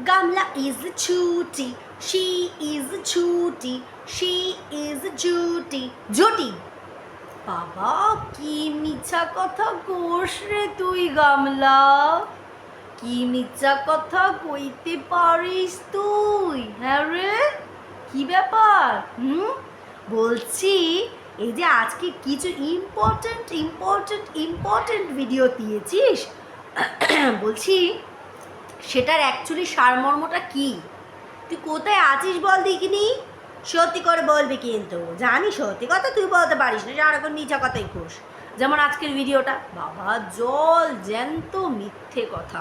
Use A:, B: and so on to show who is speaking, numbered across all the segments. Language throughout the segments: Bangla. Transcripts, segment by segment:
A: Gamla is a chuti, she is a chuti, she is a chuti. জটি বাবা কি মিছা কথা কোষ রে তুই গামলা, কি মিছা কথা কইতে পারিস তুই? হ্যাঁ রে, কি ব্যাপার? বলছি এই যে আজকে কিছু ইম্পর্টেন্ট ভিডিও দিয়েছিস, বলছি সেটার অ্যাকচুয়ালি সারমর্মটা কি? তুই কোথায় আছিস বল দেখিনি, সত্যি করে বলবি কিন্তু, জানি সত্যি কথা তুই বলতে পারিস না, সারাক্ষণ মিছা কথাই কোষ। যেমন আজকের ভিডিওটা, বাবা জল জ্যান্ত মিথ্যে কথা।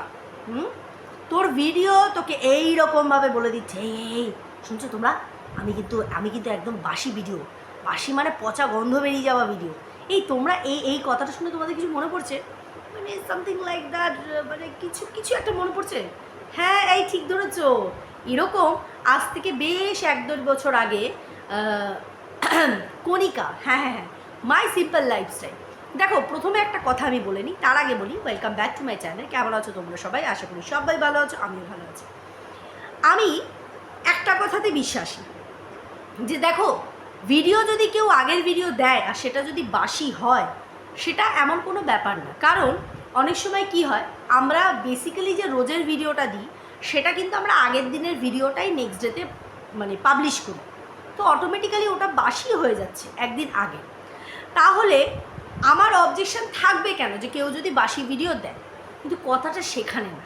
A: তোর ভিডিও তোকে এই রকমভাবে বলে দিচ্ছে, এই শুনছো তোমরা, আমি কিন্তু একদম বাসি ভিডিও, বাসি মানে পচা গন্ধ বেরিয়ে যাওয়া ভিডিও। এই তোমরা এই কথাটা শুনে তোমাদের কিছু মনে পড়ছে? মানে সামথিং লাইক দ্যাট, মানে কিছু একটা মনে পড়ছে? হ্যাঁ, এই ঠিক ধরেছ। এরকম আজ থেকে বেশ 1-2 বছর আগে কণিকা, হ্যাঁ, মাই সিম্পল লাইফস্টাইল। দেখো, প্রথমে একটা কথা আমি বলে নিই, তার আগে বলি welcome back to my channel. কেমন আছো তোমরা সবাই? আশা করি সবাই ভালো আছো, আমিও ভালো আছি। আমি একটা কথাতে বিশ্বাসী যে দেখো, ভিডিও যদি কেউ আগের ভিডিও দেয় আর সেটা যদি বাসি হয়, সেটা এমন কোনো ব্যাপার না। কারণ অনেক সময় কি হয়, আমরা বেসিক্যালি যে রোজের ভিডিওটা দিই সেটা কিন্তু আমরা আগের দিনের ভিডিওটাই নেক্সট ডেতে মানে পাবলিশ করি, তো অটোমেটিক্যালি ওটা বাসি হয়ে যাচ্ছে একদিন আগে। তাহলে আমার অবজেকশন থাকবে কেন যে কেউ যদি বাসি ভিডিও দেয়? কিন্তু কথাটা সেখানে না,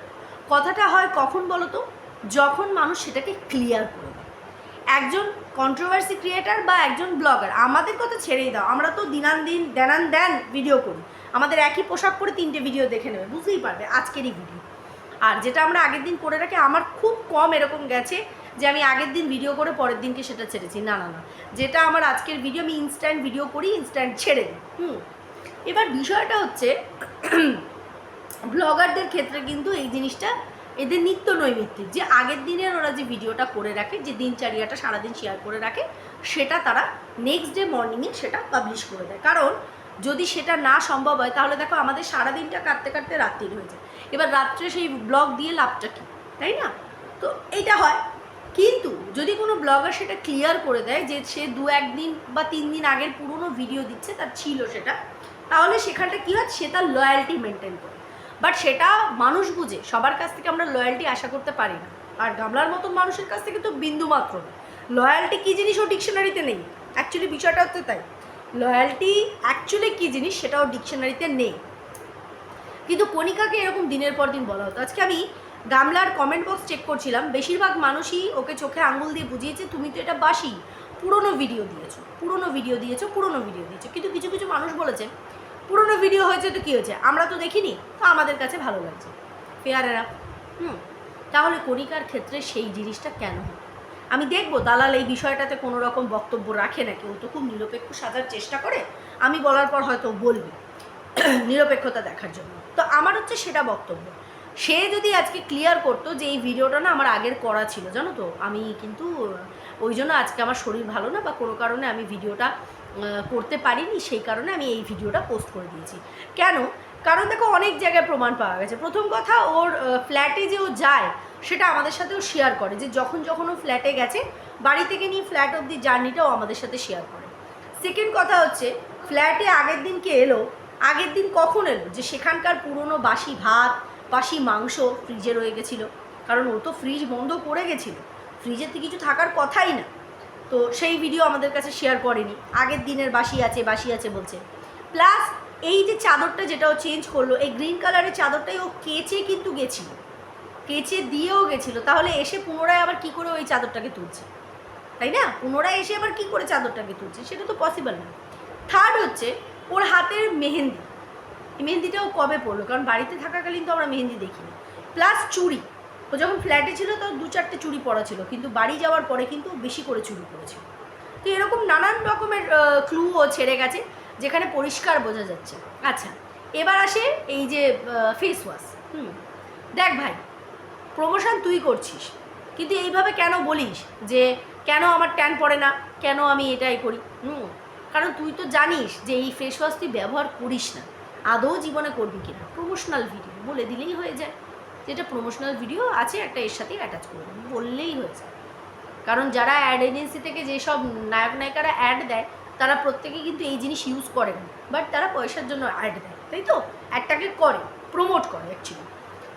A: কথাটা হয় কখন বলো তো, যখন মানুষ সেটাকে ক্লিয়ার করে দেয়। একজন কন্ট্রোভার্সি ক্রিয়েটার বা একজন ব্লগার, আমাদের কথা ছেড়েই দাও, আমরা তো দেনান ভিডিও করি, আমাদের একই পোশাক পরে 3টে ভিডিও দেখে নেবে, বুঝতেই পারবে আজকেরই ভিডিও। আর যেটা আমরা আগের দিন করে রাখি, আমার খুব কম এরকম গেছে যে আমি আগের দিন ভিডিও করে পরের দিনকে সেটা ছেড়েছি, না, যেটা আমার আজকের ভিডিও, আমি ইনস্ট্যান্ট ভিডিও করি, ইনস্ট্যান্ট ছেড়ে দিই। এবার বিষয়টা হচ্ছে ব্লগারদের ক্ষেত্রে কিন্তু এই জিনিসটা এদের নিত্য নৈমিত্তিক, যে আগের দিনের ওরা যে ভিডিওটা করে রাখে, যে দিনচারিয়াটা সারাদিন শেয়ার করে রাখে, সেটা তারা নেক্সট ডে মর্নিংয়ে সেটা পাবলিশ করে দেয়। কারণ যদি সেটা না সম্ভব হয়, তাহলে দেখো আমাদের সারাদিনটা কাটতে কাটতে রাত্রির হয়ে যায়, এবার রাত্রে সেই ব্লগ দিয়ে লাভটা কী, তাই না? তো এইটা হয়। কিন্তু যদি কোনো ব্লগার সেটা ক্লিয়ার করে দেয় যে সে 2-1 দিন বা 3 দিন আগের পুরনো ভিডিও দিচ্ছে, তার ছিল সেটা, তাহলে সেখানটা কী হয়, সে তার লয়্যালটি মেনটেন করে। বাট সেটা মানুষ বুঝে, সবার কাছ থেকে আমরা লয়্যালটি আশা করতে পারি না। আর গামলার মতন মানুষের কাছ থেকে তো বিন্দু মাত্র না। লয়্যালটি কী জিনিস ও ডিকশনারিতে নেই, অ্যাকচুয়ালি বিষয়টা হচ্ছে তাই। লয়্যালটি অ্যাকচুয়ালি কী জিনিস সেটাও ডিকশনারিতে নেই। কিন্তু কণিকাকে এরকম দিনের পর দিন বলা হতো। আজকে আমি গামলার কমেন্ট বক্স চেক করছিলাম, বেশিরভাগ মানুষই ওকে চোখে আঙুল দিয়ে বুঝিয়েছে তুমি তো এটা বাসি, পুরনো ভিডিও দিয়েছো। কিন্তু কিছু মানুষ বলেছে পুরনো ভিডিও হয়েছে তো কী হয়েছে, আমরা তো দেখিনি, তো আমাদের কাছে ভালো লাগছে, ফেয়ার এরা। তাহলে কণিকার ক্ষেত্রে সেই জিনিসটা কেন হয়? আমি দেখবো দালাল এই বিষয়টাতে কোনো রকম বক্তব্য রাখে নাকি, ও তো খুব নিরপেক্ষ সাজার চেষ্টা করে, আমি বলার পর হয়তো বলবে নিরপেক্ষতা দেখার জন্য। তো আমার হচ্ছে সেটা বক্তব্য, সে যদি আজকে ক্লিয়ার করতো যে এই ভিডিওটা না আমার আগের করা ছিল, জানো তো, আমি কিন্তু ওই জন্য আজকে আমার শরীর ভালো না বা কোনো কারণে আমি ভিডিওটা করতে পারিনি, সেই কারণে আমি এই ভিডিওটা পোস্ট করে দিয়েছি। কেন? কারণ দেখো, অনেক জায়গায় প্রমাণ পাওয়া গেছে। প্রথম কথা, ওর ফ্ল্যাটে যে ও যায় সেটা আমাদের সাথেও শেয়ার করে, যে যখন ও ফ্ল্যাটে গেছে, বাড়ি থেকে নিয়ে ফ্ল্যাট অবধি জার্নিটাও আমাদের সাথে শেয়ার করে। সেকেন্ড কথা হচ্ছে, ফ্ল্যাটে আগের দিন কে এলো, আগের দিন কখন এলো, যে সেখানকার পুরনো বাসি ভাত, বাসি মাংস ফ্রিজে রয়ে গেছিলো, কারণ ও তো ফ্রিজ বন্ধ করে গেছিলো, ফ্রিজেতে কিছু থাকার কথাই না, তো সেই ভিডিও আমাদের কাছে শেয়ার করেনি, আগের দিনের বাসি আছে বলছে। প্লাস এই যে চাদরটা যেটা ও চেঞ্জ করলো, এই গ্রিন কালারের চাদরটাই ও কেচে কিন্তু গেছিলো, কেচে দিয়েও গেছিলো, তাহলে এসে পুনরায় আবার কী করে ওই চাদরটাকে তুলছে, তাই না? পুনরায় এসে আবার কী করে চাদরটাকে তুলছে, সেটা তো পসিবল না। থার্ড হচ্ছে ওর হাতের মেহেন্দি, এই মেহেন্দিটাও কবে পড়লো, কারণ বাড়িতে থাকাকালীন তো আমরা মেহেন্দি দেখিনি। প্লাস চুড়ি, ও যখন ফ্ল্যাটে ছিল তো 2-4টে চুড়ি পরা ছিল, কিন্তু বাড়ি যাওয়ার পরে কিন্তু বেশি করে চুড়ি পরেছিল। তো এরকম নানান রকমের ক্লু ও ছেড়ে গেছে, যেখানে পরিষ্কার বোঝা যাচ্ছে। আচ্ছা, এবার আসে এই যে ফেস ওয়াশ। দেখ ভাই, প্রমোশন তুই করছিস, কিন্তু এইভাবে কেন বলিস যে কেন আমার ট্যান পড়ে না, কেন আমি এটাই করি? কারণ তুই তো জানিস যে এই ফেস ওয়াশ তুই ব্যবহার করিস না, আদৌ জীবনে করবি কিনা। প্রমোশনাল ভিডিও বলে দিলেই হয়ে যায়, যেটা প্রমোশনাল ভিডিও আছে একটা এর সাথেই অ্যাটাচ করে দেবো, বললেই হয়েছে। কারণ যারা অ্যাড এজেন্সি থেকে যেসব নায়ক নায়িকারা অ্যাড দেয় তারা প্রত্যেকে কিন্তু এই জিনিস ইউজ করে না, বাট তারা পয়সার জন্য অ্যাড দেয়, তাই তো? অ্যাডটাকে করে, প্রমোট করে অ্যাকচুয়ালি।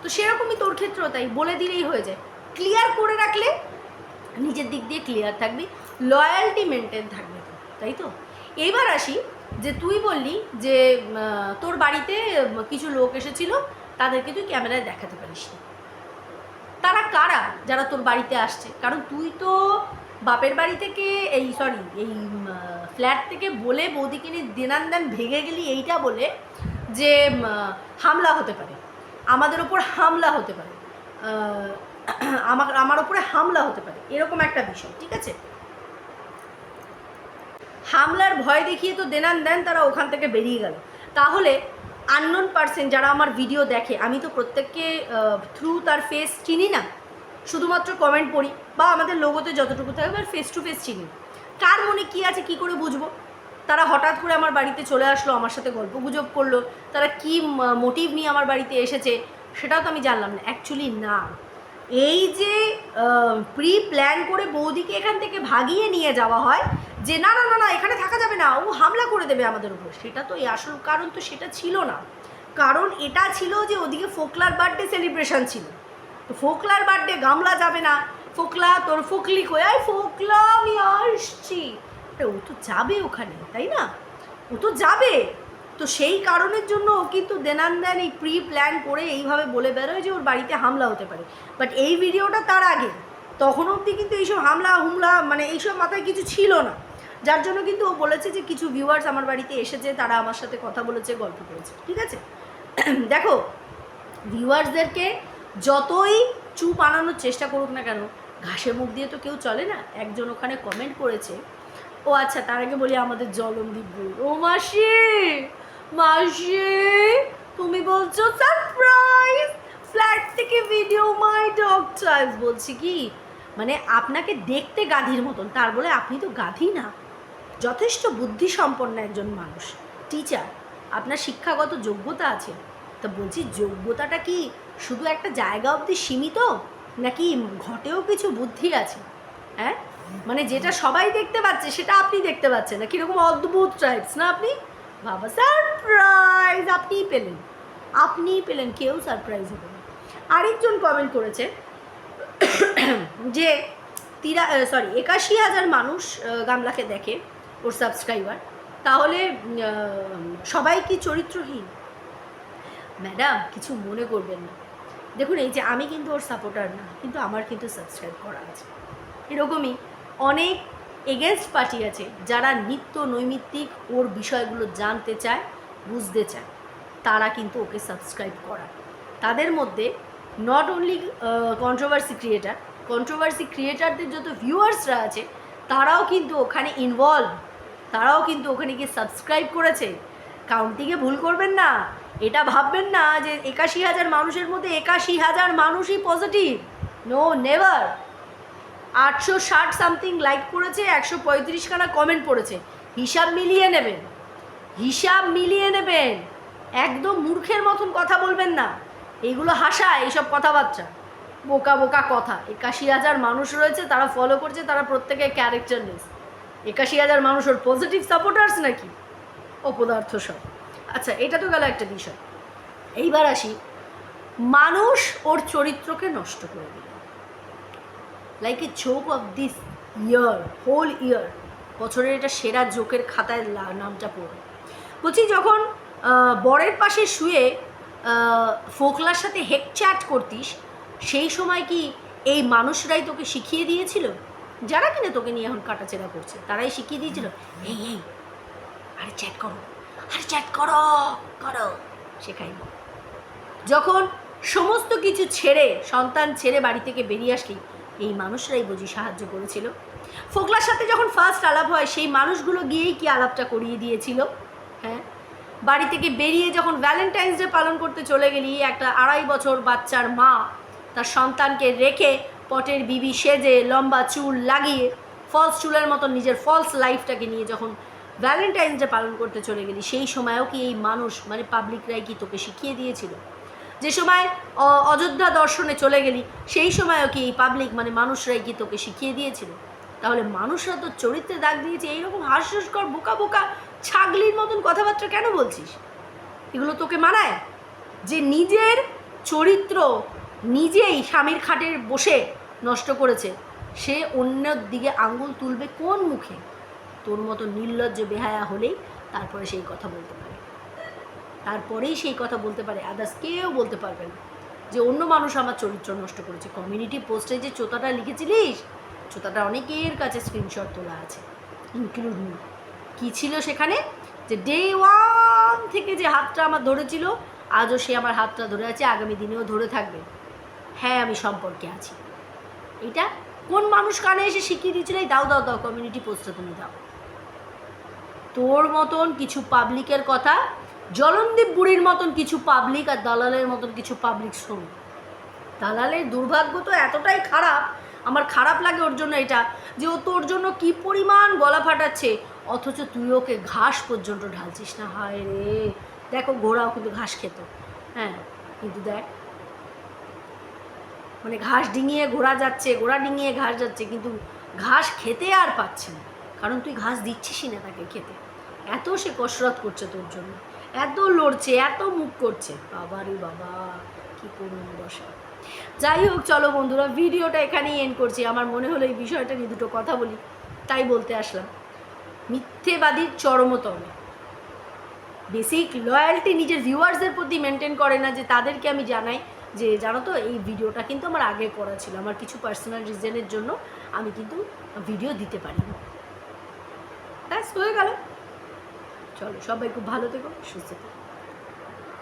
A: তো সেরকমই তোর ক্ষেত্রেও তাই, বলে দিলেই হয়ে যায়। ক্লিয়ার করে রাখলে নিজের দিক দিয়ে ক্লিয়ার থাকবি, লয়্যালটি মেনটেন থাকবে তো, তাই তো? এইবার আসি যে তুই বললি যে তোর বাড়িতে কিছু লোক এসেছিল, তাদেরকে তুই ক্যামেরায় দেখাতে পারিস না। তারা কারা যারা তোর বাড়িতে আসছে? কারণ তুই তো বাপের বাড়ি থেকে এই ফ্ল্যাট থেকে বলে বৌদিকে নিয়ে দেনান ভেঙে গেলি এইটা বলে যে হামলা হতে পারে, আমাদের ওপর হামলা হতে পারে, আমার ওপরে হামলা হতে পারে, এরকম একটা বিষয়, ঠিক আছে? হামলার ভয় দেখিয়ে তো দেনান তারা ওখান থেকে বেরিয়ে গেল। তাহলে আননোন পার্সন যারা আমার ভিডিও দেখে, আমি তো প্রত্যেককে থ্রু তার ফেস চিনি না, শুধুমাত্র কমেন্ট পড়ি বা আমাদের লোগোতে যতটুকু থাকবে, আর ফেস টু ফেস চিনি। কার মনে কী আছে কী করে বুঝবো? তারা হঠাৎ করে আমার বাড়িতে চলে আসলো, আমার সাথে গল্প গুজব করলো, তারা কী মোটিভ নিয়ে আমার বাড়িতে এসেছে সেটাও তো আমি জানলাম না। অ্যাকচুয়ালি না, এই যে প্রি প্ল্যান করে বৌদিকে এখান থেকে ভাগিয়ে নিয়ে যাওয়া হয় যে না না না না এখানে থাকা যাবে না, ও হামলা করে দেবে আমাদের উপর, সেটা তো এই আসল কারণ তো সেটা ছিল না। কারণ এটা ছিল যে ওদিকে ফোকলার বার্থডে সেলিব্রেশন ছিল, তো ফোকলার বার্থডে গামলা যাবে না, ফোকলা তোর ফোকলি কই, আই ফোকলা আমি আসছি, ও তো যাবে ওখানে, তাই না? ও তো যাবে। তো সেই কারণের জন্য ও কিন্তু দেন এই প্রি প্ল্যান করে এইভাবে বলে বেরোয় যে ওর বাড়িতে হামলা হতে পারে। বাট এই ভিডিওটা তার আগে, তখন অবধি কিন্তু এইসব হামলা হুমলা মানে এইসব মাথায় কিছু ছিল না, যার জন্য কিন্তু ও বলেছে যে কিছু ভিউয়ার্স আমার বাড়িতে এসেছে, তারা আমার সাথে কথা বলেছে, গল্প করেছে, ঠিক আছে? দেখো, ভিউয়ার্সদেরকে যতই চুপ আনানোর চেষ্টা করুক না কেন, ঘাসে মুখ দিয়ে তো কেউ চলে না। একজন ওখানে কমেন্ট করেছে, ও আচ্ছা তার আগে বলি আমাদের জলমদীপ বই, ও মাসি মাসি তুমি বলছো সারপ্রাইজ, ফ্ল্যাট থেকে ভিডিও মাই ডগ চয়েস, বলছি কি মানে আপনাকে দেখতে গাধীর মতন, তার বলে আপনি তো গাধী না, যথেষ্ট বুদ্ধিসম্পন্ন একজন মানুষ, টিচার, আপনার শিক্ষাগত যোগ্যতা আছে। তা বলছি যোগ্যতাটা কি শুধু একটা জায়গা অবধি সীমিত, নাকি ঘটেও কিছু বুদ্ধি আছে? হ্যাঁ, মানে যেটা সবাই দেখতে পাচ্ছে সেটা আপনি দেখতে পাচ্ছেন না, কীরকম অদ্ভুত টাইপস না আপনি? বাবা সারপ্রাইজ আপনিই পেলেন, কেউ সারপ্রাইজ হবে না। আরেকজন কমেন্ট করেছে যে 81,000 মানুষ গামলাকে দেখে, ওর সাবস্ক্রাইবার, তাহলে সবাই কি চরিত্রহীন? ম্যাডাম কিছু মনে করবেন না, দেখুন এই যে আমি কিন্তু ওর সাপোর্টার না, কিন্তু আমার কিন্তু সাবস্ক্রাইব করা আছে। এরকমই অনেক এগেনস্ট পার্টি আছে যারা নিত্য নৈমিত্তিক ওর বিষয়গুলো জানতে চায়, বুঝতে চায়, তারা কিন্তু ওকে সাবস্ক্রাইব করা। তাদের মধ্যে নট অনলি কন্ট্রোভার্সি ক্রিয়েটারদের যত ভিউয়ার্সরা আছে তারাও কিন্তু ওখানে ইনভলভ, তারাও কিন্তু ওখানে গিয়ে সাবস্ক্রাইব করেছে। কাউন্টিংয়ে ভুল করবেন না, এটা ভাববেন না যে 81,000 মানুষের মধ্যে 81,000 মানুষই positive, no never. 860 something like করেছে, 135খানা কমেন্ট পড়েছে, হিসাব মিলিয়ে নেবেন, একদম মূর্খের মতন কথা বলবেন না, এইগুলো হাসায় এইসব কথাবার্তা, বোকা কথা। 81,000 মানুষ রয়েছে, তারা ফলো করছে, তারা প্রত্যেকে ক্যারেক্টারলেস। 81,000 মানুষ ওর পজিটিভ সাপোর্টার্স নাকি? অপদার্থ সব। আচ্ছা, এটা তো গেল একটা বিষয়। এইবার আসি, মানুষ ওর চরিত্রকে নষ্ট করে দিল, like a joke of this year, whole year, বছরের এটা সেরা জোকের খাতায় নামটা পড়ে। বলছি যখন বরের পাশে শুয়ে ফোকলার সাথে হেক চ্যাট করতিস, সেই সময় কি এই মানুষরাই তোকে শিখিয়ে দিয়েছিল? যারা কিনা তোকে নিয়ে এখন কাটাচেরা করছে তারাই শিখিয়ে দিয়েছিল, এই আরে চ্যাট করো শেখাইব। যখন সমস্ত কিছু ছেড়ে, সন্তান ছেড়ে বাড়ি থেকে বেরিয়ে আসলি, এই মানুষরাই বুঝি সাহায্য করেছিল। ফোকলার সাথে যখন ফার্স্ট আলাপ হয়, সেই মানুষগুলো গিয়েই কি আলাপটা করিয়ে দিয়েছিল? হ্যাঁ, বাড়ি থেকে বেরিয়ে যখন ভ্যালেন্টাইন্স ডে পালন করতে চলে গেলি, একটা 2.5 বছর বাচ্চার মা তার সন্তানকে রেখে পটের বিবি সেজে, লম্বা চুল লাগিয়ে, ফলস চুলের মতন নিজের ফলস লাইফটাকে নিয়ে যখন ভ্যালেন্টাইন্স ডে পালন করতে চলে গেলি, সেই সময়ও কি এই মানুষ মানে পাবলিকরাই কি তোকে শিখিয়ে দিয়েছিল? যে সময় অযোধ্যা দর্শনে চলে গেলি সেই সময়ও কি এই পাবলিক মানে মানুষরাই কি তোকে শিখিয়ে দিয়েছিল? তাহলে মানুষরা তো চরিত্রে দাগ দিয়েছে, এইরকম হাস্যস্কর বোকা বোকা ছাগলির মতন কথাবার্তা কেন বলছিস? এগুলো তোকে মানায়? যে নিজের চরিত্র নিজেই স্বামীর খাটের বসে নষ্ট করেছে, সে অন্যের দিকে আঙ্গুল তুলবে কোন মুখে? তোর মতো নির্লজ্জ বেহায়া হলেই তারপরে সেই কথা বলতে পারে, তারপরেই সেই কথা বলতে পারে, আদার্স কেউ বলতে পারবে না যে অন্য মানুষ আমার চরিত্র নষ্ট করেছে। কমিউনিটি পোস্টে যে চোতাটা লিখেছিলিস, চোতাটা অনেকের কাছে স্ক্রিনশট তোলা আছে, ইনক্লুড মি। কী ছিল সেখানে? যে ডে 1 থেকে যে হাতটা আমার ধরেছিল, আজও সে আমার হাতটা ধরে আছে, আগামী দিনেও ধরে থাকবে। হ্যাঁ, আমি সম্পর্কে আছি। এটা কোন মানুষ কানে এসে শিখিয়ে দিয়েছিল? এই দাও দাও দাও কমিউনিটি পোস্টে তুমি দাও। তোর মতন কিছু পাবলিকের কথা, জলনদীপ বুড়ির মতন কিছু পাবলিক আর দালালের মতন কিছু পাবলিক শোন। দালালের দুর্ভাগ্য তো এতটাই খারাপ, আমার খারাপ লাগে ওর জন্য এটা, যে ও তোর জন্য কি পরিমাণ গলা ফাটাচ্ছে, অথচ তুই ওকে ঘাস পর্যন্ত ঢালছিস না। হায় রে, দেখো ঘোড়াও কিন্তু ঘাস খেত, হ্যাঁ, কিন্তু দেখ মানে ঘাস ডিঙিয়ে ঘোড়া যাচ্ছে, ঘোড়া ডিঙিয়ে ঘাস যাচ্ছে, কিন্তু ঘাস খেতে আর পাচ্ছে না, কারণ তুই ঘাস দিচ্ছিসই না তাকে খেতে। এত সে কসরত করছে তোর জন্য, এত লড়ছে, এত মুখ করছে, বাবা রে বাবা, কী করুন বসা। যাই হোক, চলো বন্ধুরা, ভিডিওটা এখানেই এন্ড করছি। আমার মনে হলো এই বিষয়টা নিয়ে দুটো কথা বলি, তাই বলতে আসলাম। মিথ্যেবাদীর চরমতম, বেসিক লয়্যালটি নিজের ভিউয়ার্সদের প্রতি মেনটেন করে না, যে তাদেরকে আমি জানাই যে জানো তো এই ভিডিওটা কিন্তু আমার আগে করা ছিল, আমার কিছু পার্সোনাল রিজনের জন্য আমি কিন্তু ভিডিও দিতে পারিনি, ব্যাস হয়ে গেল। চলো, সবাই খুব ভালো থেকো, সুস্থ থেকো।